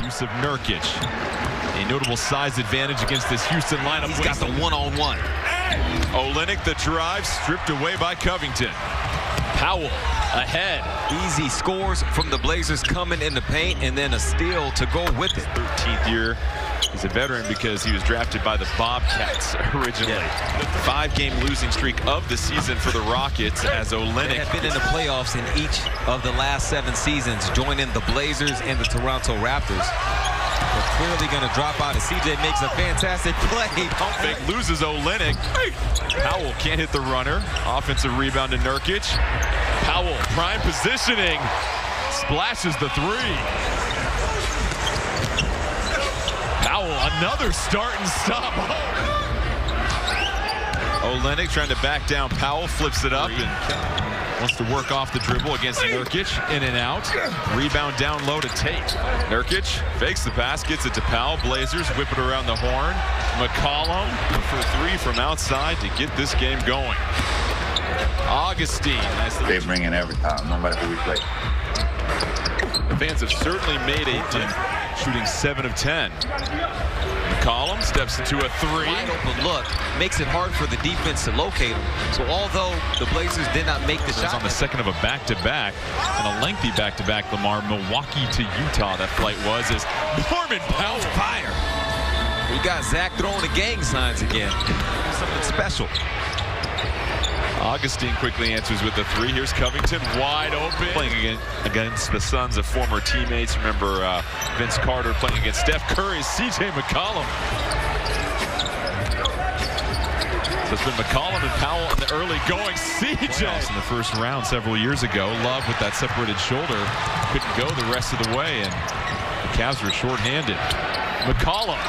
Jusuf Nurkic. A notable size advantage against this Houston lineup. He's got the one-on-one. Olynyk, the drive, stripped away by Covington. Powell ahead. Easy scores from the Blazers coming in the paint, and then a steal to go with it. 13th year. He's a veteran because he was drafted by the Bobcats originally. Yeah. The 5-game losing streak of the season for the Rockets as Olynyk. They have been in the playoffs in each of the last 7 seasons, joining the Blazers and the Toronto Raptors. They're clearly going to drop out as CJ makes a fantastic play. Pump fake, loses Olynyk. Powell can't hit the runner. Offensive rebound to Nurkic. Powell, prime positioning. Splashes the 3. Powell, another start and stop. Olynyk trying to back down Powell, flips it up and wants to work off the dribble against Nurkic. In and out. Rebound down low to Tate. Nurkic fakes the pass, gets it to Powell. Blazers whip it around the horn. McCollum for 3 from outside to get this game going. Augustine. They bring in every time, no matter who we play. The fans have certainly made a shooting 7 of 10. McCollum steps into a 3. Wide open look makes it hard for the defense to locate him. So although the Blazers did not make the shot on the second of a back-to-back and a lengthy back-to-back, Lamar, Milwaukee to Utah that flight was as Norman Powell fire. We got Zach throwing the gang signs again. Something special. Augustine quickly answers with the 3. Here's Covington wide open. Playing against the sons of former teammates. Remember Vince Carter playing against Steph Curry. CJ McCollum. So it's been McCollum and Powell in the early going. CJ in the first round several years ago. Love with that separated shoulder. Couldn't go the rest of the way, and the Cavs were shorthanded. McCollum.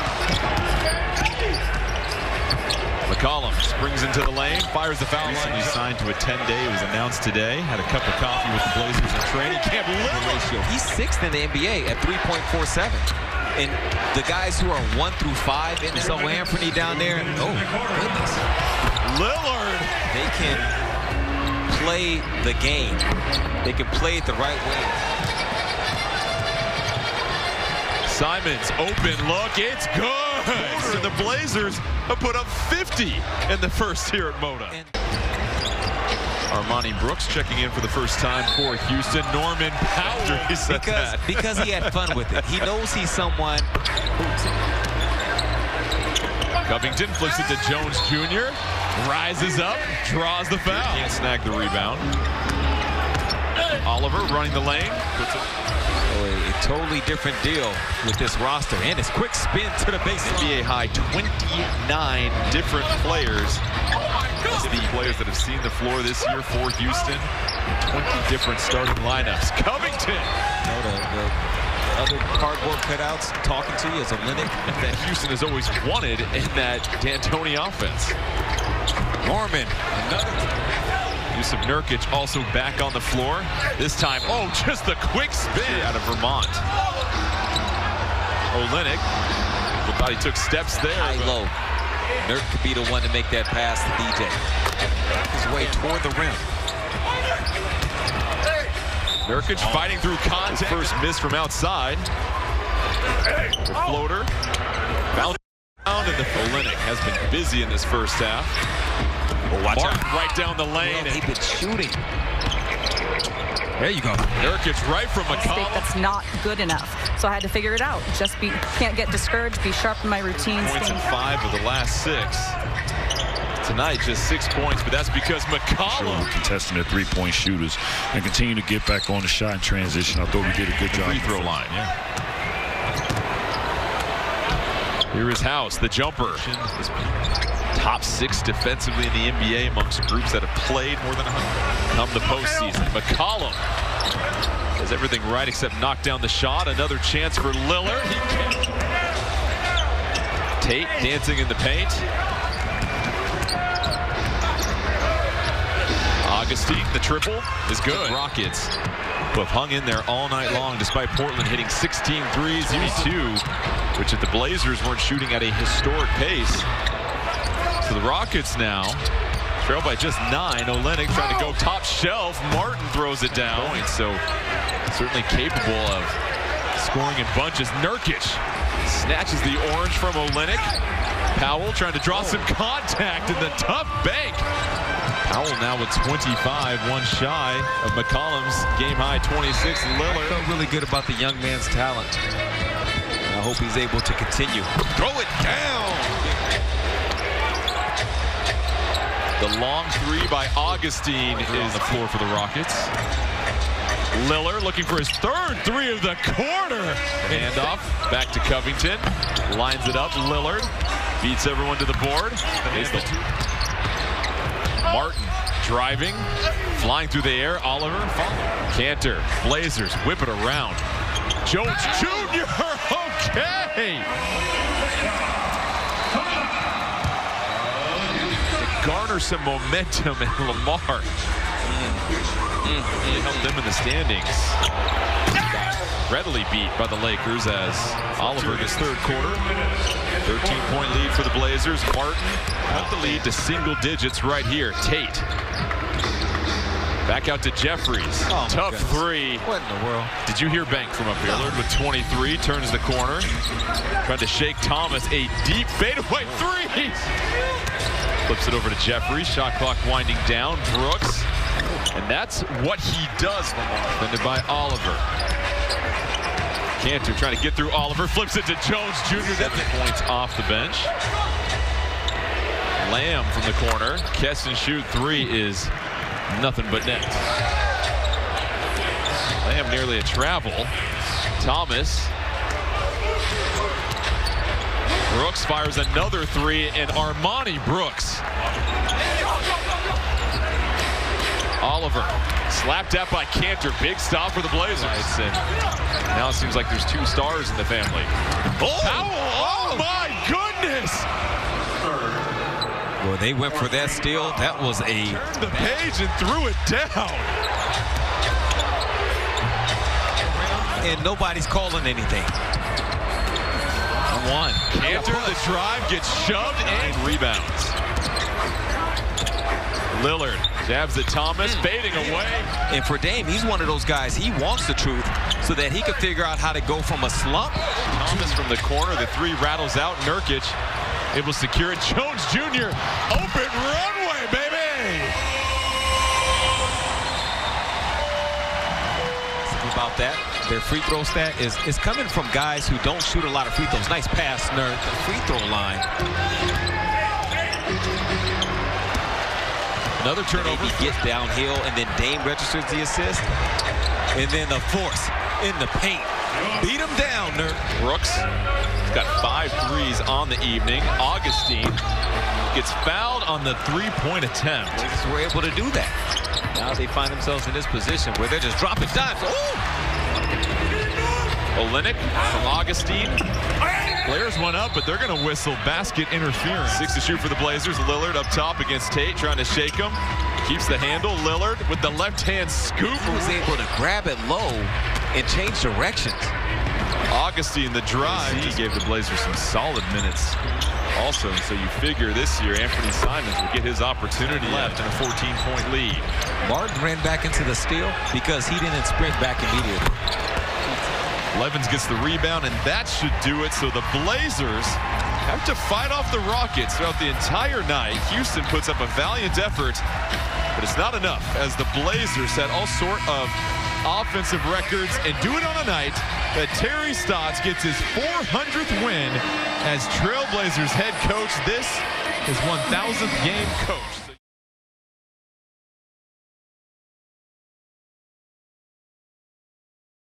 McCollum springs into the lane, fires the foul line. Recently signed to a 10-day. It was announced today. Had a cup of coffee with the Blazers in training camp. Ratio. He's 6th in the NBA at 3.47. And the guys who are 1 through 5, and so Anthony down there, oh goodness. Lillard. They can play the game. They can play it the right way. Simons, open look, it's good. So the Blazers have put up 50 in the first here at Moda. Armani Brooks checking in for the first time for Houston. Norman Powell. Because he had fun with it. He knows he's someone. Covington flips it to Jones Jr. Rises up, draws the foul. Can't snag the rebound. Oliver running the lane. A totally different deal with this roster, and his quick spin to the baseline. NBA high 29 different players. The players that have seen the floor this year for Houston. 20 different starting lineups. Covington. The other cardboard cutouts talking to you is Olynyk. That Houston has always wanted in that D'Antoni offense. Norman. Jusuf Nurkic also back on the floor. This time, oh, just the quick spin out of Vermont. Olynyk. I thought he took steps there. High low. Nurk could be the one to make that pass to DJ. His way toward the rim. Nurkic fighting through contact. First miss from outside. The floater. Bounce down, and the Olynyk has been busy in this first half. Oh, watch out. Right down the lane. He's been shooting. There you go. Nurkic right from McCollum. That's not good enough. So I had to figure it out. Just can't get discouraged, be sharp in my routines. Points in 5 of the last 6. Tonight, just 6 points, but that's because McCollum. Sure, contesting their 3-point shooters and continue to get back on the shot and transition. I thought we did a good job. Free throw line, yeah. Here is House, the jumper. Top 6 defensively in the NBA amongst groups that have played more than 100. Come the postseason. McCollum does everything right except knock down the shot. Another chance for Lillard. Tate dancing in the paint. Augustine, the triple is good. Rockets who have hung in there all night long despite Portland hitting 16 threes, too, which if the Blazers weren't shooting at a historic pace. So the Rockets now trail by just 9. Olynyk trying to go top shelf. Martin throws it down. So certainly capable of scoring in bunches. Nurkic snatches the orange from Olynyk. Powell trying to draw some contact in the tough bank. Powell now with 25, one shy of McCollum's game-high 26. Lillard Felt really good about the young man's talent. I hope he's able to continue. Throw it down. The long three by Augustine is on the floor for the Rockets. Lillard looking for his third three of the quarter. Handoff back to Covington. Lines it up. Lillard beats everyone to the board. Martin driving, flying through the air. Oliver, Cantor, Blazers whip it around. Jones Jr. Okay. To garner some momentum in Lamar. Really helped them in the standings. Got readily beat by the Lakers as Oliver gets third quarter. 13-point lead for the Blazers. Martin cut the lead to single digits right here. Tate. Back out to Jeffries. Oh, tough three. What in the world? Did you hear Bank from up here? Lillard with 23, turns the corner. Trying to shake Thomas. A deep fadeaway three. Flips it over to Jeffries. Shot clock winding down. Brooks. And that's what he does. Defended by Oliver. Cantor trying to get through Oliver. Flips it to Jones Jr. 7 points off the bench. Lamb from the corner. Catch and shoot three is nothing but net. Lamb nearly a travel. Thomas. Brooks fires another three, and Armani Brooks. Oliver slapped at by Cantor. Big stop for the Blazers. And now it seems like there's two stars in the family. Oh, oh my goodness! Well, they went for that steal. That was a... Turned the page and threw it down. And nobody's calling anything. One. Cantor, the drive, gets shoved and rebounds. Lillard jabs at Thomas, fading away. And for Dame, he's one of those guys, he wants the truth so that he can figure out how to go from a slump. Thomas from the corner, the three rattles out. Nurkic able to secure it. Jones Jr. open runway, baby! About that, their free throw stat is coming from guys who don't shoot a lot of free throws. Nice pass, Nerd. The free throw line. Another turnover. He gets downhill, and then Dame registers the assist. And then the force in the paint. Beat him down, Nerd. Brooks has got 5 threes on the evening. Augustine gets fouled on the three-point attempt. Blazers were able to do that. Now they find themselves in this position where they're just dropping dimes. Olynyk from Augustine. Players went up, but they're going to whistle basket interference. 6 to shoot for the Blazers. Lillard up top against Tate, trying to shake him. Keeps the handle. Lillard with the left-hand scoop. He was able to grab it low and change directions. Augustine, the drive. He gave the Blazers some solid minutes also, and so you figure this year Anthony Simons will get his opportunity left in a 14-point lead. Martin ran back into the steal because he didn't sprint back immediately. Levens gets the rebound, and that should do it. So the Blazers have to fight off the Rockets throughout the entire night. Houston puts up a valiant effort, but it's not enough as the Blazers set all sort of offensive records and do it on a night that Terry Stotts gets his 400th win as Trailblazers head coach. This is 1,000th game coached.